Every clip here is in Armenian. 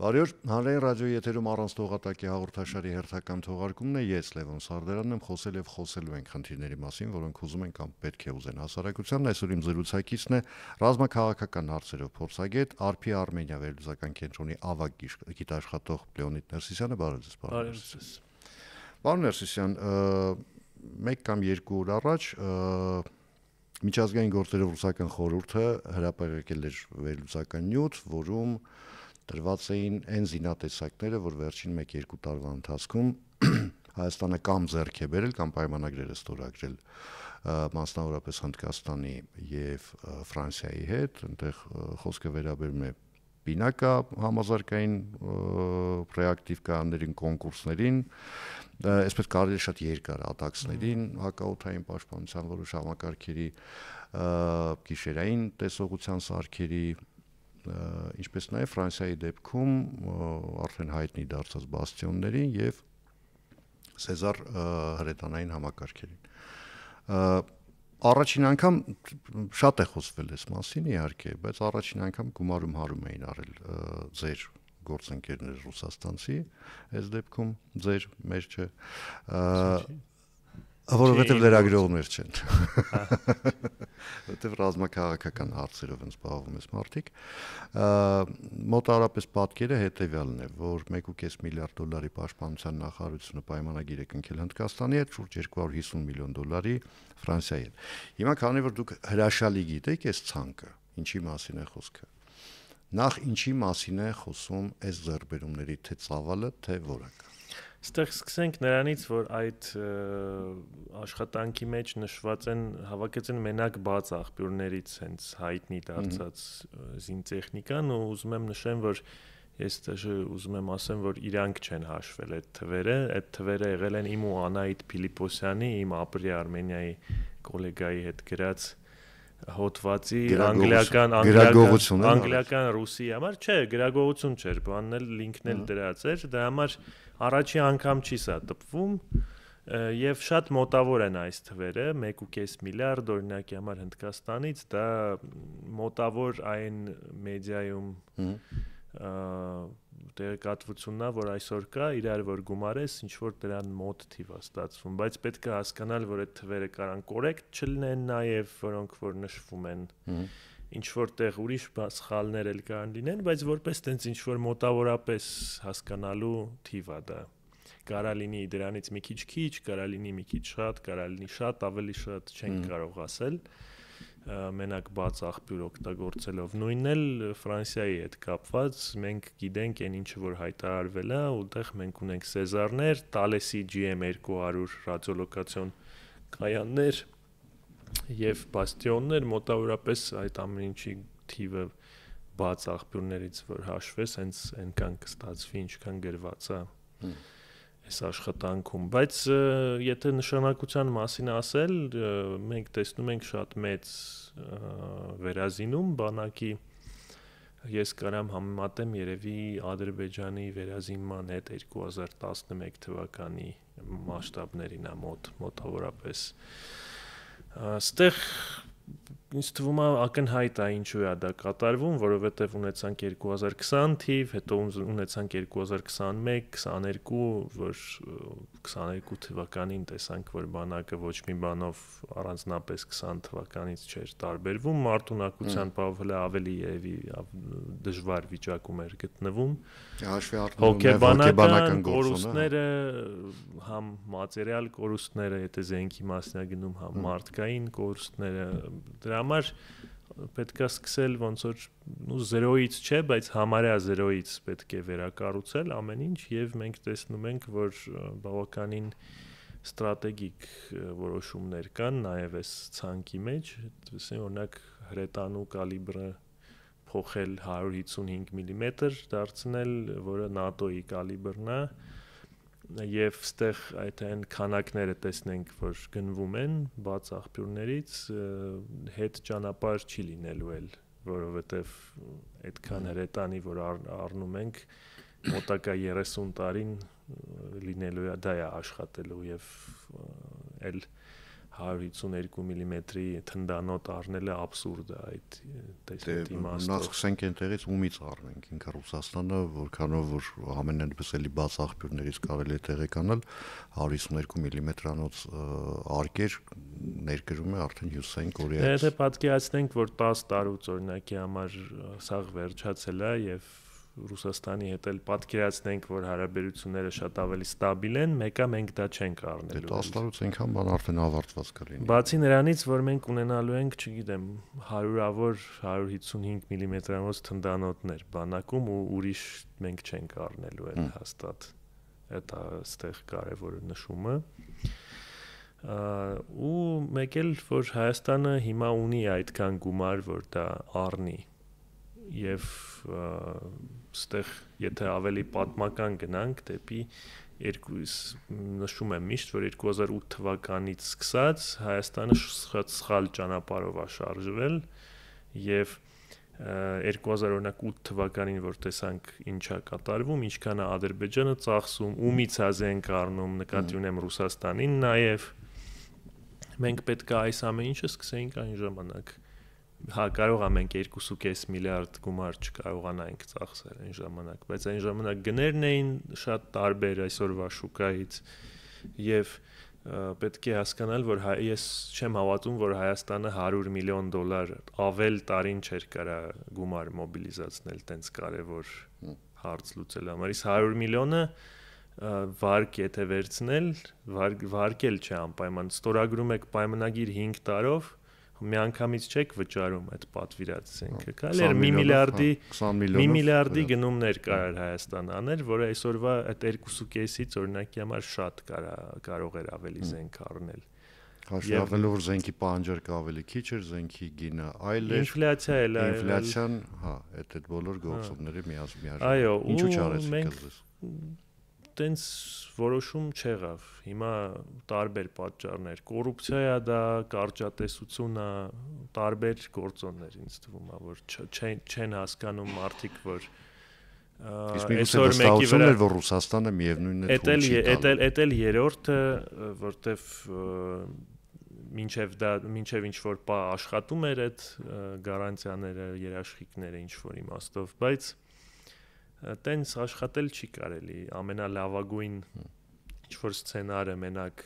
Բարի օր, հանրային ռադիոյի եթերում առանց թողատակի հաղորդաշարի հերթական թողարկումն է, ես Լևոն Սարդարանն եմ, խոսել եւ խոսելու ենք խնդիրների մասին, որոնք ուզում են կամ պետք է ուզեն հասարակությանն, այսօր իմ զրուցակիցն է ռազմաքաղաքական հարցերով փորձագետ Արփի Արմենիա վերլուծական կենտրոնի ավագ գիտաշխատող Լեոնիդ Ներսիսյանը, բարև ձեզ, պարոն Ներսիսյան, 1 կամ 2 օր առաջ Միջազգային գործերով ռուսական խորհուրդը հրապարակել էր վերլուծական նյութ, որում տրված էին այն զինատեսակները, որ վերջին 1-2 տարվա ընթացքում Հայաստանը կամ ձեռք է բերել, կամ պայմանագրեր է ստորագրել մասնավորապես Հնդկաստանի եւ Ֆրանսիայի հետ, այնտեղ խոսքը վերաբերում է բինակա համազարգային ռեակտիվ կաներին, կոնկուրսներին, այսպես կարելի շատ երկար ատաքսներին, հակաօդային պաշտպանության որոշ համակարգերի, գիշերային տեսողության սարքերի, ինչպես նաև Ֆրանսիայի դեպքում արդեն հայտնի դարձած բաստիոններին եւ Սեզար հրետանային համակարգերին։ Առաջին անգամ շատ է խոսվել այս մասին իհարկե, բայց առաջին անգամ գումարում հարում էին արել ձեր գործընկերները ռուսաստանցի, այս դեպքում ձեր մեր չէ, որովհետև լրագրողներ չեն, որովհետև ռազմաքաղաքական հարցերով են զբաղվում այս մարդիկ, մոտավորապես պատկերը հետևյալն է, որ 1.5 միլիարդ դոլարի պաշտպանության նախարարությունը պայմանագիր է կնքել Հնդկաստանի հետ, շուրջ 250 միլիոն դոլարի Ֆրանսիայի հետ։ Հիմա քանի որ դուք հրաշալի գիտեք այս ցանկը, ինչի մասին է խոսքը, նախ ինչի մասին է խոսում այս ձեռքբերումների թե ծավալը, թե որակը։ Ստեղ սկսենք նրանից, որ այդ աշխատանքի մեջ նշված են, հավաքեցին մենակ բաց աղբյուրներից հենց հայտնի դարձած զինտեխնիկան ու ուզում եմ նշեմ, որ ես ուզում եմ ասեմ, որ իրանք չեն հաշվել այդ թվերը եղել են իմ ու Անահիտ Փիլիպոսյանի, իմ ապրի Արմենիայի գոլեգայի հետ գրած հոդվածի անգլիական ռուսի համար, չէ, գրագողություն չէր, բանն էլ լինքն էլ դրած էր, դրա համար առաջի անգամ չի սա տպվում եւ շատ մոտավոր են այս թվերը, 1.5 միլիարդ օրինակի համար Հնդկաստանից, դա մոտավոր այն մեդիայում տեղեկատվությունն է, որ այսօր կա, իրար որ գումարես, ինչ որ դրան մոտ թիվ է ստացվում, բայց պետք է հասկանալ, որ այդ թվերը կարան կորեկտ չլինեն նաեւ, որոնք որ նշվում են, ինչ որ տեղ ուրիշ սխալներ էլ կարան լինեն, բայց որպես տենց ինչ որ մոտավորապես հասկանալու թիվ է դա։ Կարա լինի դրանից մի քիչ, կարա լինի մի քիչ շատ, կարա լինի շատ, ավելի շատ չենք կարող ասել։ Մենակ բաց աղբյուր օգտագործելով նույնն էլ Ֆրանսիայի հետ կապված մենք գիտենք այն ինչը որ հայտարարվել է, որտեղ մենք ունենք Սեզարներ, Տալեսի GM200 ռադիոլոկացիոն կայաններ եւ բաստիոններ, մոտավորապես այդ ամեն ինչի թիվը բաց աղբյուրներից որ հաշվես, հենց այնքան կստացվի, ինչքան գրված է այս աշխատանքում, բայց եթե նշանակության մասին ասել, մենք տեսնում ենք շատ մեծ վերազինում բանակի, ես կարամ համեմատեմ երևի Ադրբեջանի վերազինման հետ 2011 թվականի մասշտաբներին է մոտավորապես։ Ստեղ ինձ թվում է ակնհայտ է ինչու է դա կատարվում, որովհետև ունեցանք 2020 թիվ, հետո ունեցանք 2021, 22, որ 22 թվականին տեսանք, որ բանակը ոչ մի բանով առանձնապես 20 թվականից չէր տարբերվում, մարտունակության բավականին ավելի երևի դժվար վիճակում էր գտնվում։ Հոգեբանական կորուստները, համ մատերիալ կորուստները, եթե զենքի մասն է գնում, համ մարդկային կորուստները, դրա համար պետք է սկսել ոնց որ 0-ից չէ, բայց համարյա 0-ից պետք է վերակառուցել ամեն ինչ եւ մենք տեսնում ենք, որ բավականին ստրատեգիկ որոշումներ կան նաեւ այս ցանկի մեջ, օրինակ հրետանու կալիբրը փոխել 155 մմ դարձնել, որը ՆԱՏՕ-ի կալիբրն է, եւ ստեղ այդ այն քանակները տեսնենք, որ գնվում են բաց աղբյուրներից, հետ ճանապարհ չի լինելու էլ, որովհետեւ այդքան հրետանի, որ առնում ենք, մոտակա 30 տարին լինելու է դա է աշխատելու եւ էլ 152 մմ-ի թնդանոթ առնելը աբսուրդ է այդ տեսքով իմաստով։ Նա սկսենք այնտեղից ումից առնենք, ինքը Ռուսաստանը, որքանով որ ամենայնպես էլի բաց աղբյուրներից կարելի է տեղեկանալ, 152 մմ-անոց արկեր ներկրում է արդեն Հյուսիսային Կորեայից։ Եթե պատկերացնենք, որ 10 տարուց օրինակի համար սաղ վերջացել է եւ Ռուսաստանի հետ էլ պատկերացնենք, որ հարաբերությունները շատ ավելի ստաբիլ են, մեկը մենք դա չենք առնելու։ 10 տարուց այնքան բան արդեն ավարտված կլինի։ Բացի նրանից, որ մենք ունենալու ենք, չգիտեմ, 100-ավոր 155 մմ-անոց թնդանոթներ բանակում ու ուրիշ մենք չենք առնելու էլ հաստատ։ Դա այստեղ կարևոր նշումը։ Ու մեկ էլ որ Հայաստանը հիմա ունի այդքան գումար, որ դա առնի եւ այստեղ եթե ավելի պատմական գնանք դեպի նշում եմ միշտ որ 2008 թվականից սկսած Հայաստանը սխալ ճանապարհով է շարժվել եւ 2008 թվականին որ տեսանք ինչա կատարվում, ինչքան է Ադրբեջանը ծախսում, ումից ազենք առնում, նկատի ունեմ Ռուսաստանին նաեւ մենք պետք է այս ամեն ինչը սկսեինք այն ժամանակ կարող է մենք 2.5 միլիարդ գումար չկարողանայինք ծախսել այն ժամանակ, բայց այն ժամանակ գներն էին շատ տարբեր այսօրվա շուկայից եւ պետք է հասկանալ, որ ես չեմ հավատում, որ Հայաստանը $100 միլիոն ավել տարին չէր կարա գումար մոբիլիզացնել տենց կարևոր հարց լուծելու համար։ Իսկ 100 միլիոնը վարկ եթե վերցնել, վարկել չէ անպայման, ստորագրում եք պայմանագիր 5 տարով միանգամից չեք վճարում այդ պատվիրած զենքը։ Կարելի էր 1 միլիարդի գնումներ կարար Հայաստանը անել, որը այսօրվա այդ 2.5-ից օրինակի համար շատ կարող էր ավելի զենք առնել։ Հաշվառնելով որ զենքի պահանջարկը ավելի քիչ էր, զենքի գինը այլ էր։ Ինֆլյացիա էլ է։ Ինֆլյացիան, այդ բոլոր գործոնները միաժամանակ։ Այո, ինչու չարեցիք այդպես։ Տենց որոշում չեղավ։ Հիմա տարբեր պատճառներ, կոռուպցիա է դա, կարճատեսություն է, տարբեր գործոններ ինձ թվում է, որ չեն հասկանում մարդիկ, որ այսօր մեկի վրա որ Ռուսաստանը միևնույնն է թույլ չի տալու։ Էդ էլ երրորդը, որտեվ մինչև ինչ որ պա աշխատում էր այդ գարանտիաները, երաշխիքները ինչ որ իմաստով, բայց տենց աշխատել չի կարելի, ամենալավագույն ինչ որ սցենարը մենակ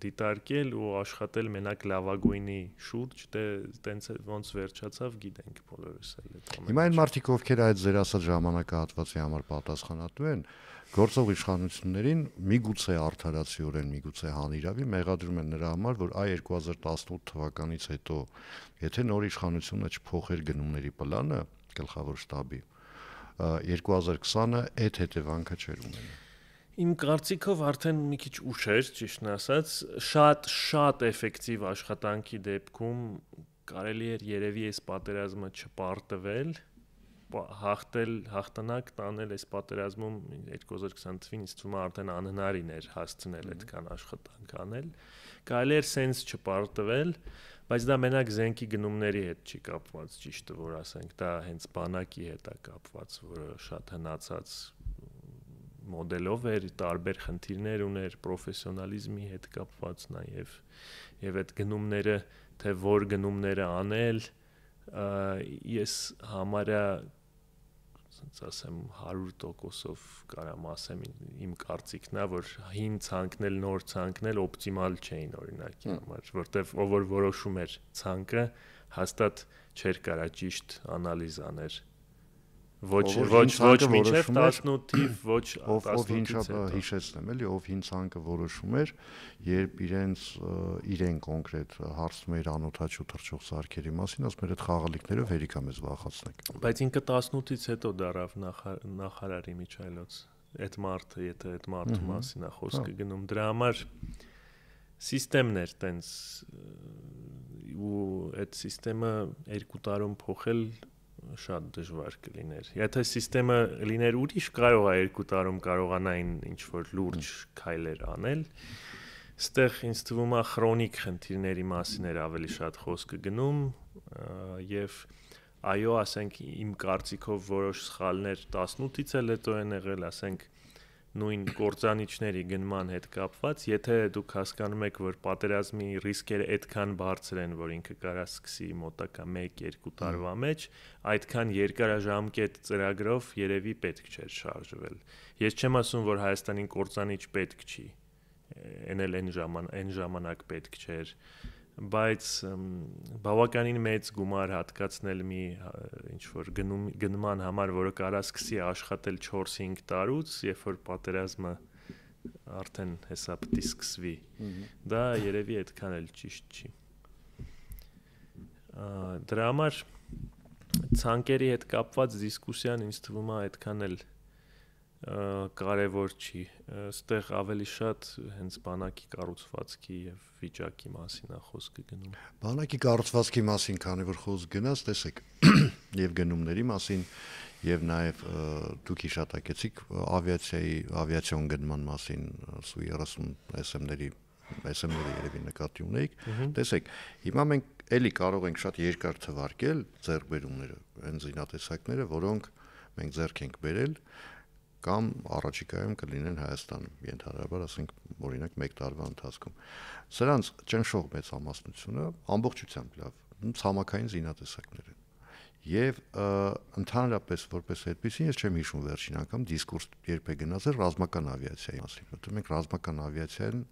դիտարկել ու աշխատել մենակ լավագույնի շուրջ, դե տենց ոնց վերջացավ, գիտենք բոլորս էլ այդ ամենը։ Հիմա այն մարդիկ, ովքեր այդ ձեր ասած ժամանակահատվածի համար պատասխանատու են, գործող իշխանություններին միգուցե արդարացիորեն, միգուցե հանիրավի մեղադրում են նրա համար, որ այ 2018 թվականից հետո, եթե նոր իշխանությունը չփոխեր գնումների պլանը գլխավոր շտաբի 2020-ը այդ հետևանքը չէր ունենա։ Իմ կարծիքով արդեն մի քիչ ուշ էր, ճիշտն ասած, շատ էֆեկտիվ աշխատանքի դեպքում կարելի էր երևի այս պատերազմը չպարտվել, հաղթանակ տանել այս պատերազմում 2020 թվականին ինձ թվում է արդեն անհնարին էր հասցնել այդքան աշխատանք անել։ Կարելի էր սենց չպարտվել, բայց դա մենակ զենքի գնումների հետ չի կապված, ճիշտը որ ասենք, դա հենց բանակի հետ է կապված, որը շատ հնացած մոդելով էր, տարբեր խնդիրներ ուներ, պրոֆեսիոնալիզմի հետ կապված նաև եւ այդ գնումները, թե որ գնումները անել, ես համարյա ասենց ասեմ 100%-ով կարամ ասեմ իմ կարծիքն է, որ հին ցանկնել, նոր ցանկնել օպտիմալ չէին օրինակի համար, որտեվ ով որ որոշում էր ցանկը, հաստատ չէր կարա ճիշտ անալիզ աներ։ Ոչ մինչև 18-ի, ոչ 18-ից հետո։ Հիշեցնեմ էլի, ով հին ցանկը որոշում էր, երբ իրեն կոնկրետ հարցնում էր անօթաչու թռչող սարքերի մասին, ասում էր այդ խաղալիքներով հերիքա մեզ վախացնեք։ Բայց ինքը 18-ից հետո դարավ նախարարի միջայլոց։ Այդ մարդը, եթե այդ մարդու մասին է խոսքը գնում, դրա համար սիստեմներ տենց ու այդ սիստեմը 2 տարում փոխել շատ դժվար կլիներ։ Եթե սիստեմը լիներ ուրիշ, կարող է 2 տարում կարողանային ինչ-որ լուրջ քայլեր անել։ Այստեղ ինձ թվում է քրոնիկ խնդիրների մասին էր ավելի շատ խոսքը գնում եւ այո, ասենք իմ կարծիքով որոշ սխալներ 18-ից էլ հետո են եղել, ասենք նույն կործանիչների գնման հետ կապված, եթե դուք հասկանում եք, որ պատերազմի ռիսկերը այդքան բարձր են, որ ինքը կարա սկսի մոտակա 1-2 տարվա մեջ, այդքան երկարաժամկետ ծրագրով երևի պետք չէր շարժվել։ Ես չեմ ասում, որ Հայաստանին կործանիչ պետք չի, այն ժամանակ պետք չէր, բայց բավականին մեծ գումար հատկացնել մի ինչ-որ գնման համար, որը կարա սկսի աշխատել 4-5 տարուց, երբ որ պատերազմը արդեն հեսա պիտի սկսվի, դա երևի այդքան էլ ճիշտ չի։ Դրա համար ցանկերի հետ կապված դիսկուսիան ինձ թվում է այդքան էլ կարևոր չի, այստեղ ավելի շատ հենց բանակի կառուցվածքի եւ վիճակի մասին է խոսքը գնում։ Բանակի կառուցվածքի մասին, քանի որ խոսք գնաց, տեսեք, եւ գնումների մասին, եւ նաեւ դուք հիշատակեցիք ավիացիոն գնման մասին Su-30 SM-ների երևի նկատի ունեիք։ Տեսեք, հիմա մենք էլի կարող ենք շատ երկար թվարկել ձեռքբերումները, այն զինատեսակները, որոնք մենք ձեռք ենք բերել կամ առաջիկայում կլինեն Հայաստանում, ենթադրաբար ասենք օրինակ 1 տարվա ընթացքում։ Սրանց ճնշող մեծամասնությունը ամբողջությամբ լավ ցամաքային զինատեսակներ են։ Եվ ընդհանրապես որպես այդպեսին ես չեմ հիշում վերջին անգամ դիսկուրս երբ է գնացել ռազմական ավիացիայի մասին, որտեղ մենք ռազմական ավիացիան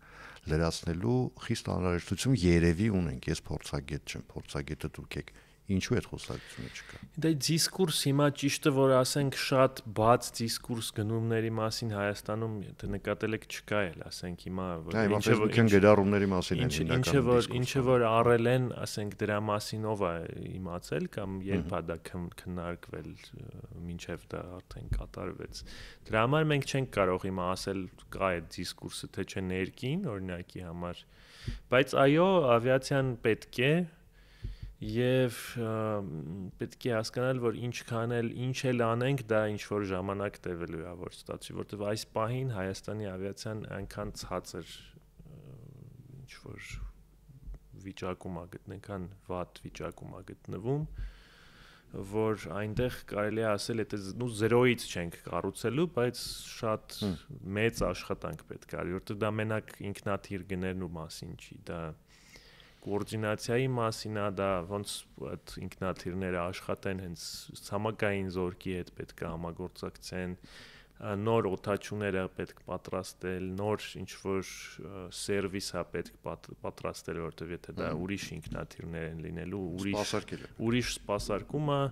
լրացնելու խիստ անհրաժեշտություն երևի ունենք։ Ես փորձագետ չեմ, փորձագետը դուք եք։ Ինչու այդ խոսակցությունը չկա։ Դա դիսկուրս հիմա ճիշտը որ ասենք շատ բաց դիսկուրս գնումների մասին Հայաստանում նկատել եք չկա էլ, ասենք հիմա ինչ գերարումների մասին են հիմնականում ինչը որ առել են, ասենք դրա մասին ով է իմացել կամ երբ է դա քննարկվել, մինչև դա արդեն կատարվեց։ Դրա համար մենք չենք կարող հիմա ասել կա այդ դիսկուրսը թե չէ ներքին օրինակի համար, բայց այո, ավիացիան պետք է Եվ պետք է հասկանալ, որ ինչքան էլ ինչ էլ անենք, դա ինչ որ ժամանակ տևելու է, որ ստացվի, որտեղ այս պահին Հայաստանի ավիացիան այնքան ցածր ինչ որ վիճակում է գտնական վատ վիճակում է գտնվում, որ այնտեղ կարելի է ասել, եթե 0-ից չենք կառուցելու, բայց շատ մեծ աշխատանք պետք է արի, որտեղ դա մենակ ինքնաթիռ գներն ու մասին չի, դա կոորդինացիայի մասին է, դա ոնց այդ ինքնաթիռները աշխատեն հենց ցամաքային զորքի հետ պետք է համագործակցեն, նոր օդաչուները պետք պատրաստել, նոր ինչ-որ սերվիս է պետք պատրաստել, որտեղ եթե դա ուրիշ ինքնաթիռներ են լինելու, ուրիշ սպասարկում է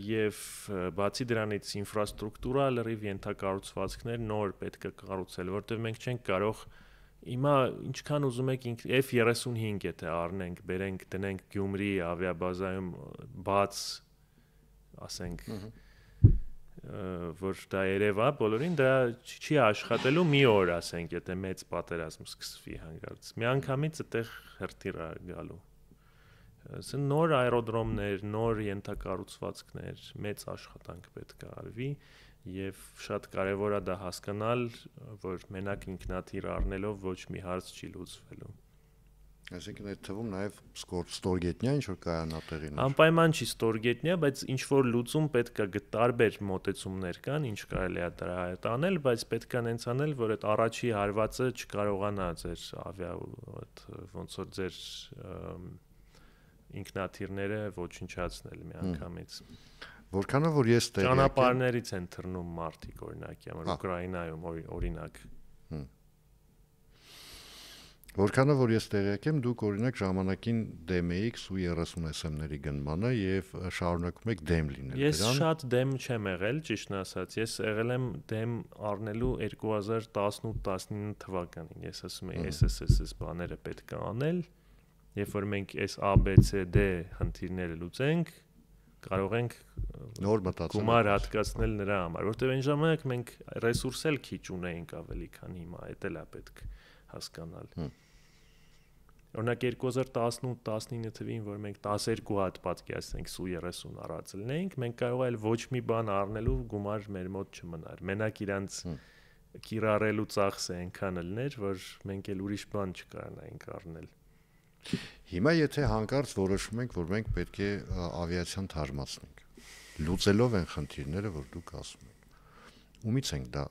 եւ բացի դրանից ինֆրաստրուկտուրա լրիվ ենթակառուցվածքներ նոր պետք է կառուցել, որտեղ մենք չենք կարող Հիմա ինչքան ուզում եք F-35 եթե առնենք, բերենք, դնենք Գյումրի ավիաբազայում բաց, ասենք, որ դա երևա բոլորին, դա չի աշխատելու մի օր, ասենք, եթե մեծ պատերազմ սկսվի հանկարծ։ Միանգամից այդտեղ հրթիռ է գալու։ Սա նոր աերոդրոմներ, նոր ենթակառուցվածքներ, մեծ աշխատանք պետք է արվի։ Եվ շատ կարևոր է դա հասկանալ, որ մենակ ինքնաթիռ առնելով ոչ մի հարց չի լուծվելու։ Այսինքն այդ թվում նաև ստորգետնյա ինչ որ կայանա տեղին։ Անպայման չի ստորգետնյա, բայց ինչ որ լուծում պետք է տարբեր մոտեցումներ կան, ինչ կարելի է դրա հետ անել, բայց պետք է նենց անել, որ այդ առաջի հարվածը չկարողանա ձեր ոնց որ ձեր ինքնաթիռները ոչնչացնել միանգամից։ Որքանով որ ես տեղյակ եմ, ճանապարհներից են թռնում մարդիկ օրինակի համար Ուկրաինայում օրինակ։ Որքանով որ ես տեղյակ եմ, դուք օրինակ ժամանակին դեմ էիք Su-30 SM-ների գնմանը եւ շարունակում եք դեմ լինել դրան։ Ես շատ դեմ չեմ եղել, ճիշտն ասած, ես եղել եմ դեմ առնելու 2018-19 թվականին։ Ես ասում եի SSS բաները պետք է անել, երբ որ մենք այս ABCD խնդիրները լուծենք, կարող ենք նոր մտածել գումար հատկացնել նրա համար, որտեղ այն ժամանակ մենք ռեսուրս էլ քիչ ունեինք ավելի, քան հիմա, դա էլ է պետք հասկանալ։ Օրինակ 2018-19 թվին, որ մենք 12 հատ պատկերացնենք Su-30 առածելնեինք, մենք կարող էլ ոչ մի բան առնելու գումար մեր մոտ չմնար։ Մենակ իրանց կիրառելու ծախսը այնքան լներ, որ մենք էլ ուրիշ բան չկարողանայինք առնել։ Հիմա եթե հանկարծ որոշում ենք, որ մենք պետք է ավիացիան թարմացնենք, լուծելով են խնդիրները, որ դուք ասում եք։ Ումից ենք դա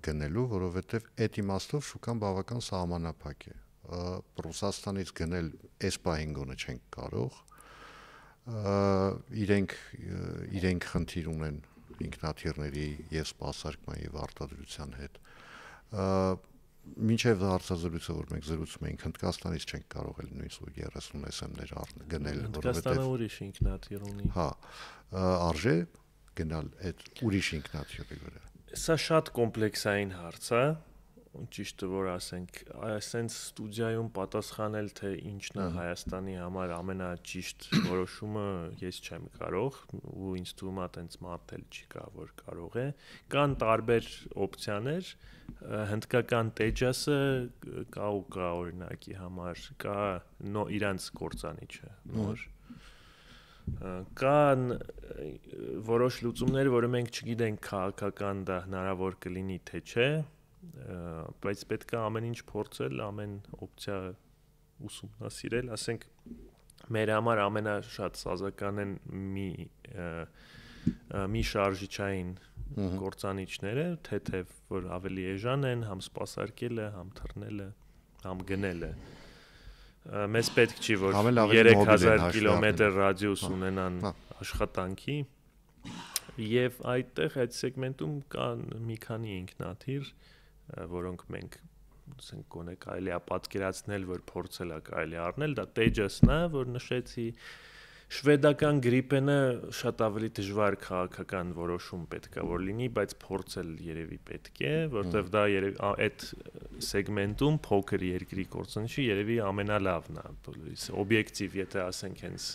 գնելու, որովհետև այդ իմաստով շուկան բավական սահմանափակ է։ Ռուսաստանից գնել այս պահին գոնե չենք կարող, իրենք խնդիր ունեն ինքնաթիռների եւ սպասարկման եւ արտադրության հետ։ Մինչև հարցազրույցը, որ մենք զրուցում էինք, Հնդկաստանից չենք կարող էլ նույնիսկ 30 SM-ներ գնել, որովհետեւ Հնդկաստանը ուրիշ ինքնաթիռ ունի։ Հա, արժե գնալ այդ ուրիշ ինքնաթիռի վրա։ Սա շատ կոմպլեքսային հարց է, ճիշտը որ ասենք, այսենց ստուդիայում պատասխանել թե ինչն է Հայաստանի համար ամենաճիշտ որոշումը ես չեմ կարող, ու ինձ թվում է այդպես մարդ էլ չի կա որ կարող է։ Կան տարբեր օպցիաներ, հնդկական Tejas-ը կա օրինակի համար, կա իրանց կործանիչը նոր, կան որոշ լուծումներ, որը մենք չգիտենք քաղաքական դա հնարավոր կլինի թե չէ, բայց պետք է ամեն ինչ փորձել, ամեն օպցիա ուսումնասիրել, ասենք մեր համար ամենաշատ սազական են մի շարժիչային կործանիչները, թեթև որ ավելի էժան են, համ սպասարկելը, համ թռնելը, համ գնելը։ Մեզ պետք չի որ 3000 կիլոմետր ռադիուս ունենան աշխատանքի, եւ այդտեղ այդ սեգմենտում կան մի քանի ինքնաթիռ, որոնք մենք ասենք գոնե կարելի է պատկերացնել, որ փորձել է կարելի առնել, դա Tejas-ն է, որ նշեցի, շվեդական Gripen-ը շատ ավելի դժվար քաղաքական որոշում պետք է որ լինի, բայց փորձել երևի պետք է, որտեղ դա երևի այդ սեգմենտում փոքր երկրի կործանիչը երևի ամենալավն է, օբյեկտիվ եթե ասենք հենց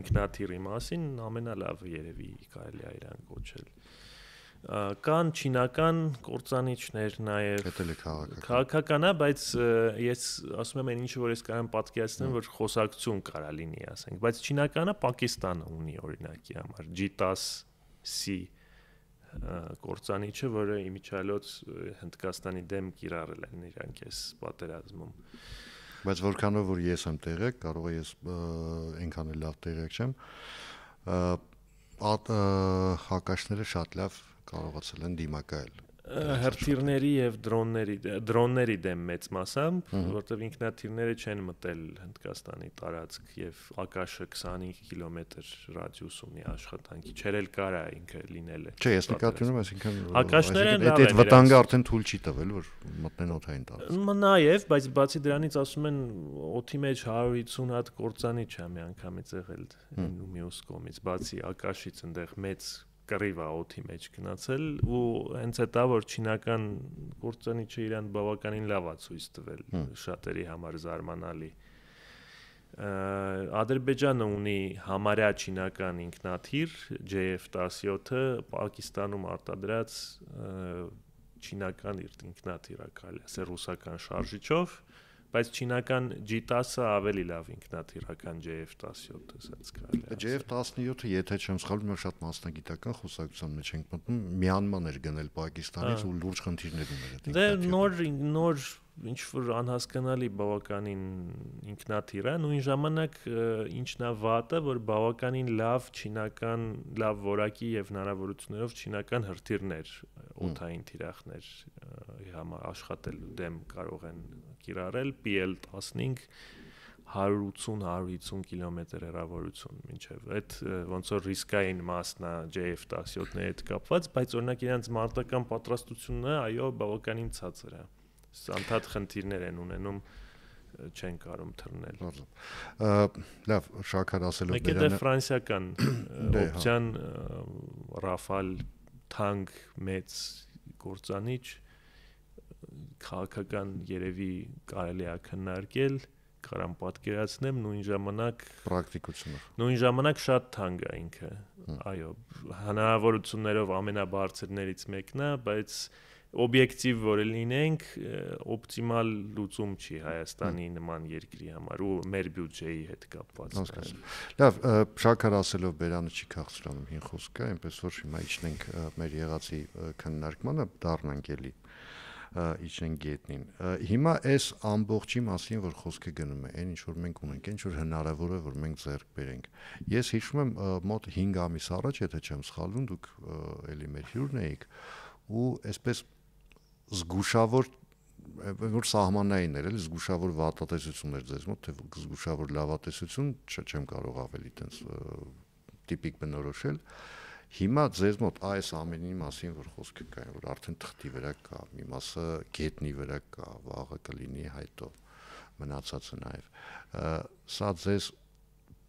ինքնաթիռի մասին, ամենալավը երևի կարելի է իրան կոչել։ Կան չինական կործանիչներ նաև քաղաքական է, բայց ես ասում եմ այն ինչը որ ես կարող եմ պատկերացնել, որ խոսակցություն կարա լինի, ասենք, բայց չինականը Պակիստանը ունի օրինակի համար G10C կործանիչը, որը իմիջիայլոց Հնդկաստանի դեմ կիրառել են իրանք այս պատերազմում։ Բայց որքանով որ ես եմ տեղյակ, կարող է ես այնքան էլ լավ տեղյակ չեմ, հակաշները շատ լավ կարողացել են դիմակայել հրթիռների եւ դրոնների դեմ մեծ մասամբ, որտեղ ինքնաթիռները չեն մտել Հնդկաստանի տարածք եւ Ակաշը 25 կիլոմետր ռադիուս ունի աշխատանքի, չերել կարա ինքը լինել է։ Չէ, ես նկատում եմ, այսինքն Ակաշները այդ վտանգը արդեն թույլ չի տվել, որ մտնեն օդային տարածք։ Նաեւ, բայց բացի դրանից ասում են օդի մեջ 150 հատ կործանիչ է միանգամից եղել մյուս կողմից, բացի Ակաշից այնտեղ մեծ կռիվա օդի մեջ գնացել ու հենց դա որ չինական կործանիչը իրան բավականին լավ է ցույց տվել շատերի համար զարմանալի Ադրբեջանը ունի համարյա չինական ինքնաթիռ JF-17-ը Պակիստանում արտադրած չինական ինքնաթիռ է կարելի ասել ռուսական շարժիչով բայց չինական G10-ը ավելի լավ ինքնաթիռական JF-17-ը ասած կարելի է։ JF-17-ը եթե չեմ սխալվում, շատ մասնագիտական խոսակցության մեջ ենք մտնում, Մյանման էր գնել Պակիստանից ու լուրջ խնդիրներ ուներ այդ ինքնաթիռը։ Դե նոր ինչ որ անհասկանալի բավականին ինքնաթիռ է, նույն ժամանակ ինչն է վատը, որ բավականին լավ չինական, լավ որակի եւ հնարավորություններով չինական հրթիռներ, օդային թիրախներ համար աշխատելու դեմ կարող են կիրառել PL-15 180-150 կիլոմետր հեռավորություն մինչև այդ ոնց որ ռիսկային մասն է JF-17-ների հետ կապված, բայց օրինակ իրենց մարտական պատրաստությունը այո բավականին ցածր է։ Սանթաթ խնդիրներ են ունենում չեն կարող թռնել։ Լավ, շաքար ասելով Մեկ է ֆրանսիական օպցիան Rafale թանկ մեծ կործանիչ քաղաքական երևի կարելի է քննարկել, կարամ պատկերացնեմ նույն ժամանակ պրակտիկությունը։ Նույն ժամանակ շատ թանկ է ինքը։ Այո, հնարավորություններով ամենաբարձրներից մեկն է, բայց օբյեկտիվ որ լինենք, օպտիմալ լուծում չի Հայաստանի նման երկրի համար ու մեր բյուջեի հետ կապված։ Լավ, շաքար ասելով բերանը չի քաղցրանում հին խոսքը, այնպես որ հիմա իջնենք մեր եղածի քննարկմանը, դառնանք էլի իջնենք գետնին։ Հիմա այս ամբողջի մասին որ խոսքը գնում է, այն ինչ որ մենք ունենք, այն ինչ որ հնարավոր է որ մենք ձեռք բերենք։ Ես հիշում եմ մոտ 5 ամիս առաջ, եթե չեմ սխալվում, դուք էլի մեր հյուրն էիք ու այսպես զգուշավոր որ սահմանային էր, էլի զգուշավոր վատատեսություն էր ձեզ մոտ, թե զգուշավոր լավատեսություն, չեմ կարող ավելի տենց տիպիկ բնորոշել։ Հիմա ձեզ մոտ այս ամենի մասին որ խոսքը կա, որ արդեն թղթի վրա կա, մի մասը գետնի վրա կա, վաղը կլինի հայտո, մնացածը նաև։ Սա ձեզ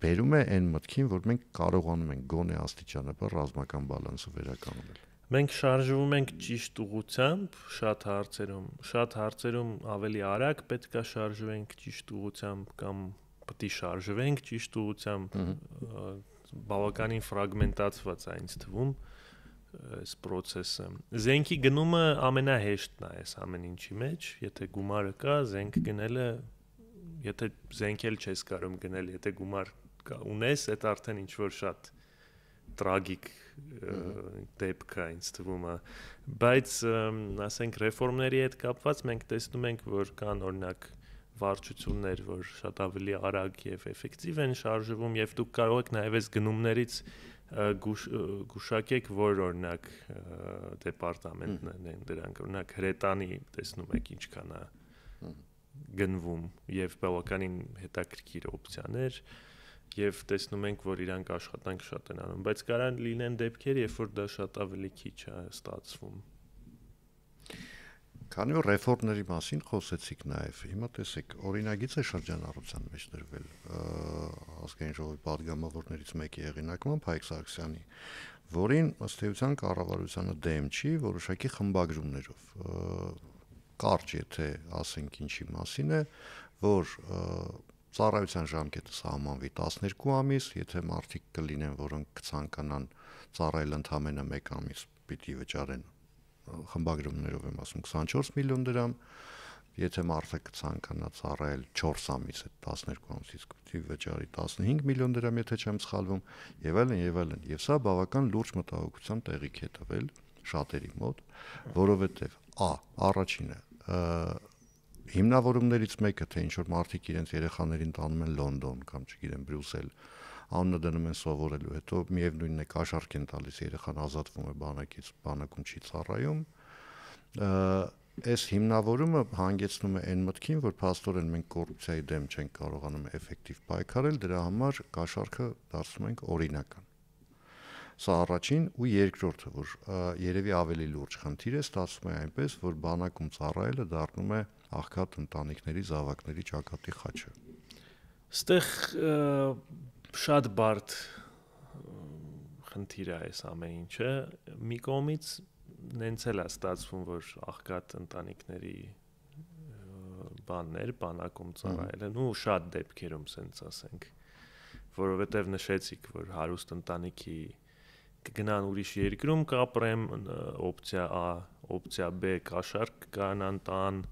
բերում է այն մտքին, որ մենք կարողանում ենք գոնե աստիճանաբար ռազմական բալանսը վերականգնել։ Մենք շարժվում ենք ճիշտ ուղղությամբ շատ հարցերում ավելի արագ պետք է շարժվենք ճիշտ ուղղությամբ կամ պետք է շարժվենք ճիշտ ուղղությամբ, բավականին ֆրագմենտացված է ինձ թվում այս process-ը։ Զենքի գնումը ամենահեշտն է այս ամեն ինչի մեջ, եթե գումարը կա, զենք գնելը, եթե զենք էլ չես կարող գնել, եթե գումար ունես, այդ արդեն ինչ որ շատ տրագիկ դեպք է ինձ թվում է, բայց ասենք ռեֆորմների հետ կապված մենք տեսնում ենք, որ կան օրինակ վարչություններ, որ շատ ավելի արագ եւ էֆեկտիվ են շարժվում եւ դուք կարող եք նաեւ այս գնումներից գուշակեք, որ օրինակ դեպարտամենտներն են դրանք, օրինակ հրետանի տեսնում եք ինչքան է գնվում եւ բավականին հետաքրքիր օպցիաներ եւ տեսնում ենք, որ իրանք աշխատանք շատ են անում, բայց կարան լինեն դեպքեր, երբ որ դա շատ ավելի քիչ է ստացվում։ Քանի որ ռեֆորմների մասին խոսեցիք նաև, հիմա տեսեք, օրինագիծը շրջանառության մեջ դրվել ազգային ժողովի падգամավորներից մեկի հեղինակությամբ Հայկ Սարգսյանի, որին ըստ էության կառավարությանը դեմ չի որոշակի խմբագրումներով։ Կարճ եթե ասենք ինչի մասին է, որ ծառայության ժամկետը սահմանվի 12 ամիս, եթե մարդիկ կլինեն, որոնք կցանկանան ծառայել ընդամենը 1 ամիս, պիտի վճարեն խմբագրումներով եմ ասում 24 միլիոն դրամ, եթե մարդը կցանկանա ծառայել 4 ամիս, այդ 12 ամսից պիտի վճարի 15 միլիոն դրամ, եթե չեմ սխալվում, եւ այլն, եւ այլն։ Եվ սա բավական լուրջ մտահոգության տեղիք է տվել շատերի մոտ, որովհետեւ առաջինը հիմնավորումներից մեկը, թե ինչ որ մարդիկ իրենց երեխաներին տանում են Լոնդոն կամ չգիտեմ Բրյուսել, անունը դնում են սովորելու, հետո միևնույնն է կաշառք են տալիս, երեխան ազատվում է բանակից, բանակում չի ծառայում, այս հիմնավորումը հանգեցնում է այն մտքին, որ փաստորեն մենք կոռուպցիայի դեմ չենք կարողանում էֆեկտիվ պայքարել, դրա համար կաշառքը դարձնում ենք օրինական։ Սա առաջին ու երկրորդը, որ երևի ավելի լուրջ խնդիր է, ստացվում է այնպես, որ բանակում ծառայելը դառնում է աղքատ ընտանիքների զավակների ճակատի խաչը։ Ստեղ շատ բարդ խնդիր է այս ամեն ինչը, մի կողմից նենց էլ է ստացվում, որ աղքատ ընտանիքների բաններ, բանակում ծառայելն ու շատ դեպքերում սենց ասենք, որովհետև նշեցիք, որ հարուստ ընտանիքի կգնան ուրիշ երկրում կապրեմ, օպցիա A, օպցիա B կաշառք կանան տան,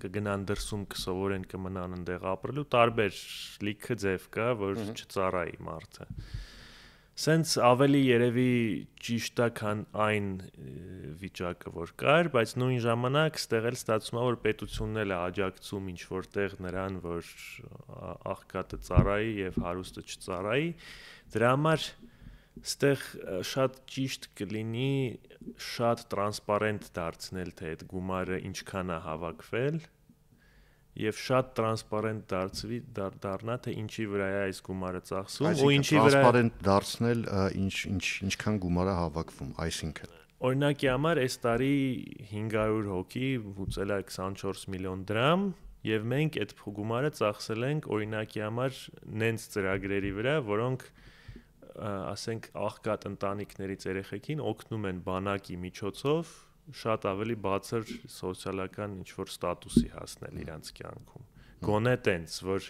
կգնան դրսում կսովորեն կմնան այնտեղ ապրելու, տարբեր լիքը ձև կա, որ չծառայի մարդը։ Սենց ավելի երևի ճիշտ է, քան այն վիճակը, որ կար, բայց նույն ժամանակ ստեղ էլ ստացվում է, որ պետությունն էլ է աջակցում ինչ որտեղ նրան, որ աղքատը ծառայի եւ հարուստը չծառայի, դրա համար ստեղ շատ ճիշտ կլինի շատ տրանսպարենտ դարձնել, թե այդ գումարը ինչքան է հավաքվել եւ շատ տրանսպարենտ դառնա, թե ինչի վրա է այս գումարը ծախսում ու ինչի վրա տրանսպարենտ դարձնել ինչքան գումար է հավաքվում, այսինքն օրինակի համար այս տարի 500 հոգի ուծել է 24 միլիոն դրամ եւ մենք այդ գումարը ծախսել ենք օրինակի համար նենց ծրագրերի վրա, որոնք ասենք աղքատ ընտանիքներից երեխեքին օգնում են բանակի միջոցով շատ ավելի բացր սոցիալական ինչ-որ ստատուսի հասնել իրանց կյանքում։ Գոնե տենց, որ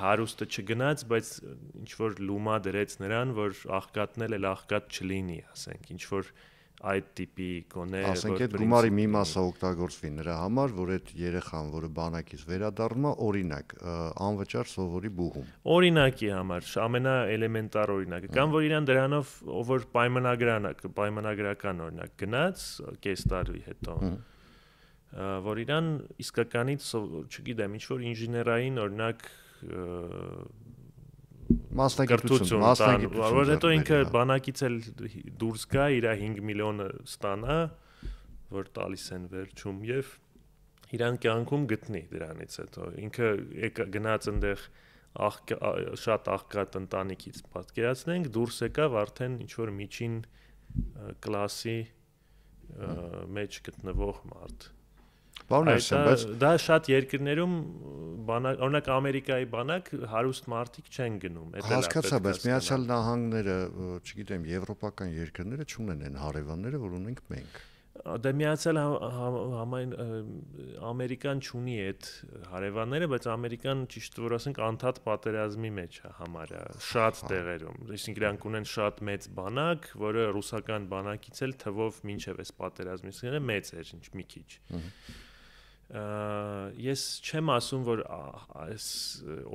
հարուստը չգնաց, բայց ինչ-որ լումա դրեց նրան, որ աղքատն էլ աղքատ չլինի, ասենք, ինչ-որ այդ տիպի գոնե ասենք այդ գումարի մի մասը օգտագործվի նրա համար, որ այդ երեխան, որը բանակից վերադառնում է, օրինակ, անվճար սովորի բուհում։ Օրինակի համար, ամենաէլեմենտար օրինակը, կամ որ իրան դրանով, որ պայմանագրական օրինակ գնաց կես տարի հետո, որ իրան իսկականից, չգիտեմ, ինչ-որ ինժեներային օրինակ մասնագիտություն, որ հետո ինքը բանակից էլ դուրս գա, իր 5 միլիոնը ստանա, որ տալիս են վերջում եւ իրան կյանքում գտնի դրանից հետո ինքը գնաց այնտեղ շատ աղքատ ընտանիքից պատկերացնենք դուրս եկավ արդեն ինչ որ միջին կլասի մեջ գտնվող մարդ բայց դա շատ երկրներում օրինակ Ամերիկայի բանակ հարուստ մարդիկ չեն գնում հասկացա բայց Միացյալ Նահանգները չգիտեմ եվրոպական երկրները չունեն այն հարևանները որ ունենք մենք Դե միացյալ Ամերիկան չունի այդ հարևանները, բայց Ամերիկան ճիշտ որ ասենք անդադ պատերազմի մեջ է համարյա շատ տեղերում։ Այսինքն իրանք ունեն շատ մեծ բանակ, որը ռուսական բանակից էլ թվով մինչև այս պատերազմի սկզբը մեծ էր, ինչ մի քիչ։ Ես չեմ ասում, որ այս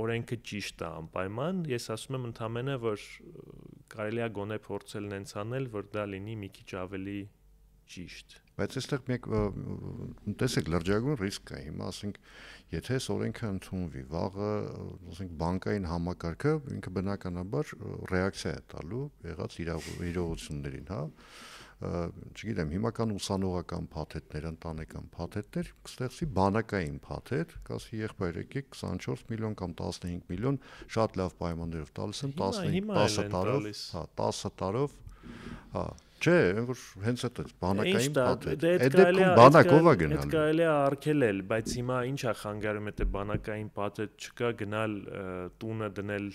օրենքը ճիշտ է անպայման, ես ասում եմ ընդամենը, որ կարելի է գոնե փորձել նենց անել, որ դա լինի մի քիչ ավելի ճիշտ բայց այստեղ մեկ տեսեք լրջագույն ռիսկ կա հիմա ասենք եթե այս օրենքը ընդունվի վաղը ասենք բանկային համակարգը ինքը բնականաբար ռեակցիա է տալու եղած իրողություններին հա չգիտեմ հիմական ուսանողական փաթեթներ ընտանեկան փաթեթներ կստեղծի բանակային փաթեթ կասի եղբայր եկեք 24 միլիոն կամ 15 միլիոն շատ լավ պայմաններով տալիս են 10 տարով հա 10 տարով հա Չէ, որ հենց այդ բանակային փաթեթ։ Այդ դեպքում բանակով է գնալ։ Այդ կարելի է արգելել, բայց հիմա ի՞նչ է խանգարում եթե բանակային փաթեթ չկա գնալ տունը դնել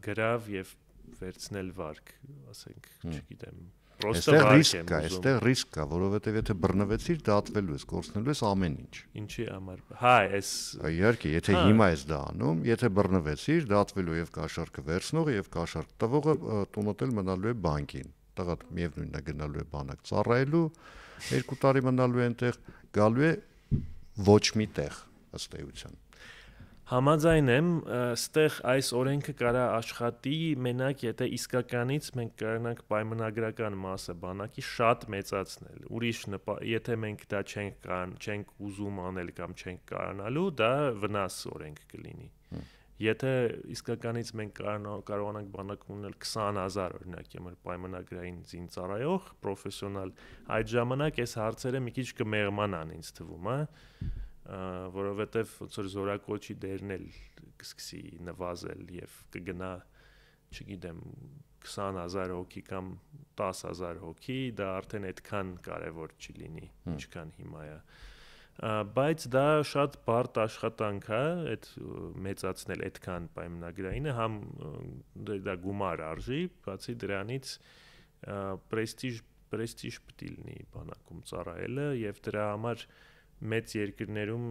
գրավ եւ վերցնել վարկ, ասենք, չգիտեմ։ Այստեղ ռիսկ կա, այստեղ ռիսկ կա, որովհետեւ եթե բռնվեցիր դատվելու ես, կորցնելու ես ամեն ինչ։ Ինչի համար։ Հա, այս Իհարկե, եթե հիմա ես դա անում, եթե բռնվեցիր, դատվելու եւ կաշառքը վերցնողը եւ կաշառք տվողը տունոտ էլ մնալու է բանկին։ Տղա միևնույնն է գնալու է բանակ ծառայելու 2 տարի մնալու է այնտեղ գալու է ոչ մի տեղ ըստ էության Համաձայն եմ, ստեղ այս օրենքը կարա աշխատի մենակ եթե իսկականից մենք կարողանանք պայմանագրական մասը բանակի շատ մեծացնել ուրիշ եթե մենք դա չենք ուզում անել կամ չենք կարողանալու դա վնաս օրենք կլինի Եթե իսկականից մենք կարողանանք բանակում ունել 20000 օրինակ եմր պայմանագրային զինծառայող պրոֆեսիոնալ այդ ժամանակ այս հարցերը մի քիչ կմեղմանան ինձ թվում, որովհետև ոնց որ զորակոչի դերն էլ կսկսի նվազել եւ կգնա, չգիտեմ 20000 հոգի կամ 10000 հոգի, դա արդեն այդքան կարեւոր չի լինի, ինչքան հիմա է բայց դա շատ բարդ աշխատանք է այդ մեծացնել այդքան պայմանագրայինը համ դա գումար արժի բացի դրանից պրեստիժ պետք է լինի բանակում ծառայելը եւ դրա համար մեծ երկրներում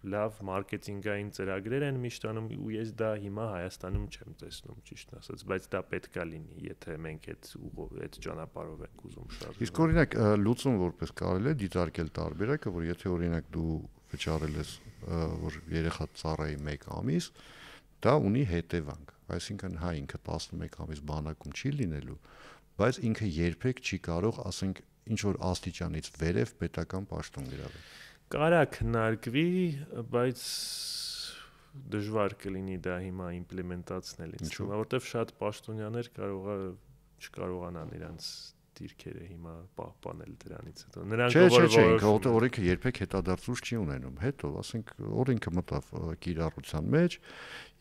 լավ մարքեթինգային ծրագրեր են միշտ անում ու ես դա հիմա Հայաստանում չեմ տեսնում ճիշտ ասած բայց դա պետք է լինի եթե մենք այդ ճանապարհով ենք ուզում շարժվել Իսկ օրինակ լուծում որպես կարելի է դիտարկել տարբերակը որ եթե օրինակ դու վճարել ես որ երեխա ծառայի 1 ամիս դա ունի հետևանք այսինքն հա ինքը 11 ամիս բանակում չի լինելու բայց ինքը երբեք չի կարող ասենք ինչ որ աստիճանից վերև պետական պաշտոն գրավել Կարա քննարկվի, բայց դժվար կլինի դա հիմա իմպլեմենտացնել ինձ թվում, որովհետև շատ պաշտոնյաներ չկարողանան իրանց դիրքերը հիմա պահպանել դրանից հետո։ Նրանք օրենքը երբեք հետադարձուց չի ունենում, հետո ասենք օրենքը մտավ կիրառության մեջ,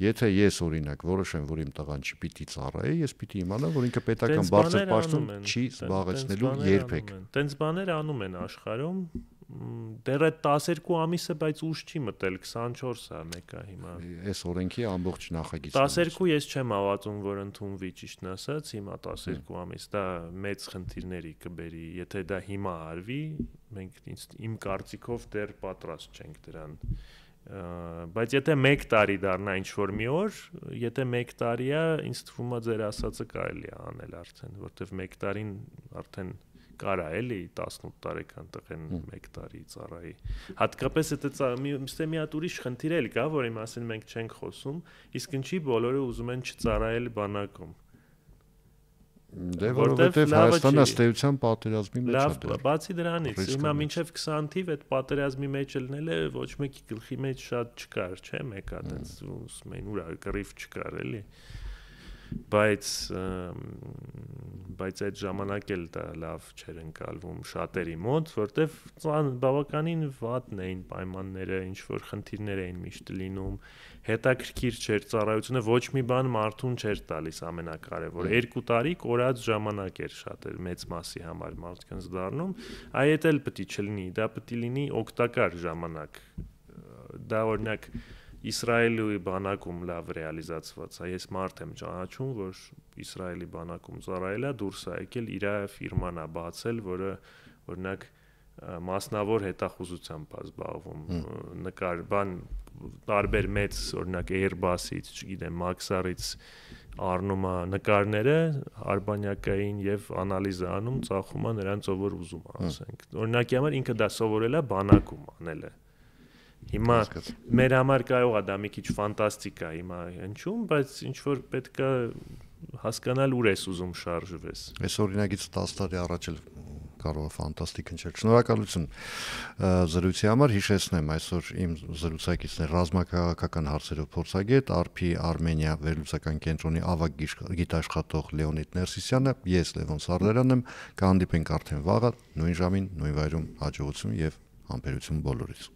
եթե ես օրինակ որոշեմ, որ իմ տղան չպիտի ծառայի, ես պիտի իմանամ, որ ինքը պետական բարձր պաշտոն չի զբաղեցնելու երբեք։ Տենց բաներ անում են աշխարհում Դեռ այդ 12 ամիսը բայց ուշ չի մտել 24 է մեկը հիմա Այս օրենքի ամբողջ նախագիծը 12 ես չեմ հավատում որ ընդունվի ճիշտն ասած հիմա 12 ամիս դա մեծ խնդիրների կբերի եթե դա հիմա արվի մենք իմ կարծիքով դեռ պատրաստ չենք դրան բայց եթե 1 տարի դառնա ինչ որ մի օր եթե 1 տարի է ինձ թվում է ձեր ասածը կարելի է անել արդեն որտեվ 1 տարին արդեն կարա էլի 18 տարեկան տղեն 1 տարի ծառայի հատկապես դա մի հատ ուրիշ խնդիր էլ կա որի մասին մենք չենք խոսում իսկ ինչի բոլորը ուզում են չծառայել բանակում Դե որովհետև Հայաստանը ըստեյության պատերազմի մեջ է Լավ բացի դրանից հիմա մինչև 20 թիվ այդ պատերազմի մեջ ելնելը ոչ մեկի գլխի մեջ շատ չկար չէ մեկա տենց ուսմեն ուրա կռիվ չկար էլի բայց այդ ժամանակ էլ դա լավ չէր ընկալվում շատերի մոտ, որտեվ բավականին վատն էին պայմանները, ինչ որ խնդիրներ էին միշտ լինում, հետաքրքիր չէր ծառայությունը, ոչ մի բան մարդուն չէր տալիս ամենակարևորը։ 2 տարի կորած ժամանակ էր շատ մեծ մասի համար մարդկանց դառնում, այդ էլ պետք է չլինի, դա պետք է լինի օգտակար ժամանակ։ Դա օրինակ Իսրայելի բանակում լավ ռեալիզացված է։ Ես մարդ եմ ճանաչում, որ Իսրայելի բանակում ծառայել է, դուրս է եկել, իր ֆիրման է բացել, որը օրինակ մասնավոր հետախուզությամբ է զբաղվում, տարբեր մեծ օրինակ Airbus-ից, չգիտեմ, Maxar-ից առնում է նկարները արբանյակային եւ անալիզ անում, ծախում է նրանց ով որ ուզում է, ասենք։ Օրինակի համար ինքը դա սովորել է բանակում անել է։ Հիմա մեր համար կարող է դա մի քիչ ֆանտաստիկա հիմա հնչում, բայց ինչ որ պետք է հասկանալ ուր ես ուզում շարժվես։ Այս օրինագից 10 տարի առաջ էլ կարող է ֆանտաստիկ հնչել։ Շնորհակալություն զրույցի համար, հիշեցնեմ այսօր իմ զրուցակիցն է ռազմաքաղաքական հարցերով փորձագետ ԱՐՓ-ի Արմենիա վերլուծական կենտրոնի ավագ գիտաշխատող Լեոնիդ Ներսիսյանը, ես Լևոն Սարդարյանն եմ, կհանդիպենք արդեն վաղը նույն ժամին, նույն վայրում, հաջողություն եւ համբերություն բոլորիս։